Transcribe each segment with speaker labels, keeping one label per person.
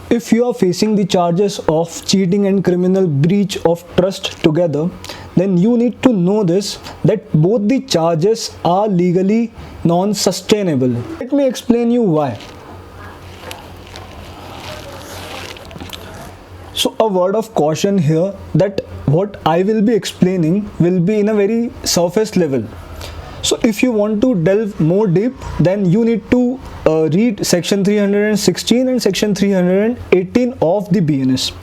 Speaker 1: If you are facing the charges of cheating and criminal breach of trust together, then you need to know this, that both the charges are legally non-sustainable. Let me explain you why. So a word of caution here, that what I will be explaining will be in a very surface level. So if you want to delve more deep, then you need to read section 316 and section 318 of the BNS.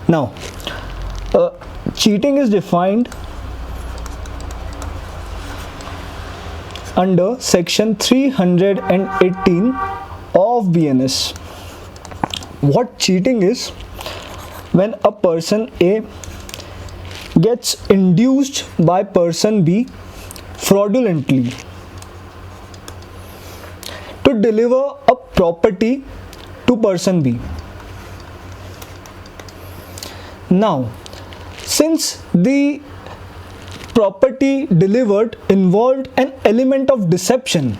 Speaker 1: Now, cheating is defined under section 318 of BNS. What cheating is? When a person A gets induced by person B fraudulently to deliver a property to person B. Now, since the property delivered involved an element of deception,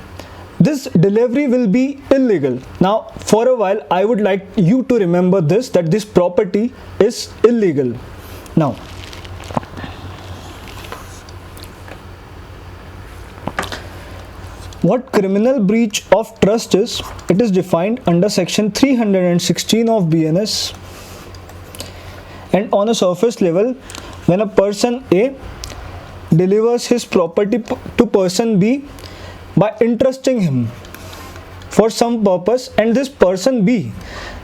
Speaker 1: this delivery will be illegal. Now, for a while, I would like you to remember this, that this property is illegal. Now, what criminal breach of trust is? It is defined under section 316 of BNS. And on a surface level, when a person A delivers his property to person B by entrusting him for some purpose, and this person B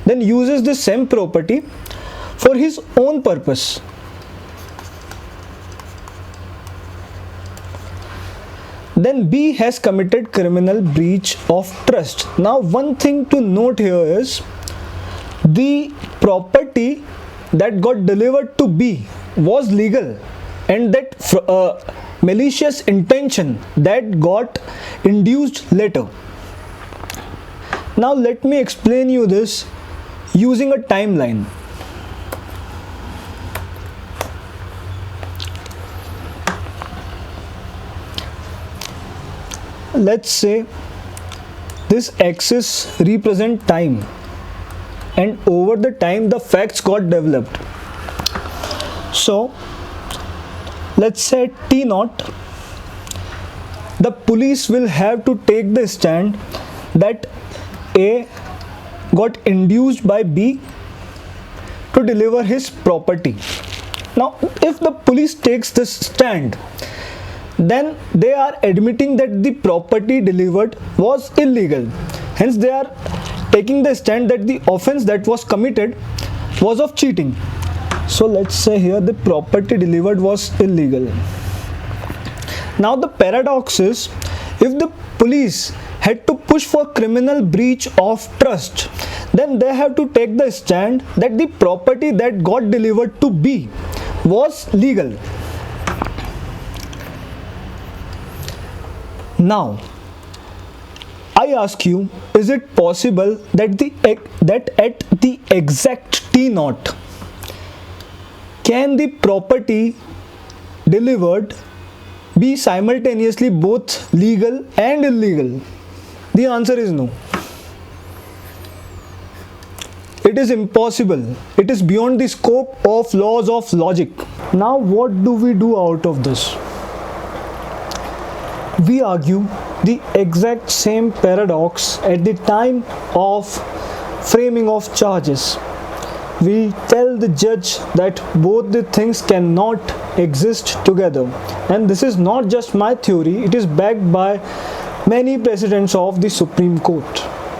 Speaker 1: then uses the same property for his own purpose, then B has committed criminal breach of trust. Now, one thing to note here is the property that got delivered to B was legal, and that malicious intention that got induced later. Now, let me explain you this using a timeline. Let's say this axis represents time, and over the time the facts got developed. So let's say T0, the police will have to take the stand that A got induced by B to deliver his property. Now, if the police takes this stand, then they are admitting that the property delivered was illegal. Hence, they are taking the stand that the offense that was committed was of cheating. So let's say here the property delivered was illegal. Now the paradox is, if the police had to push for criminal breach of trust, then they have to take the stand that the property that got delivered to B was legal. Now, I ask you, is it possible that at the exact T0, can the property delivered be simultaneously both legal and illegal? The answer is no. It is impossible. It is beyond the scope of laws of logic. Now, what do we do out of this? We argue the exact same paradox at the time of framing of charges. We tell the judge that both the things cannot exist together, and this is not just my theory, it is backed by many precedents of the Supreme Court.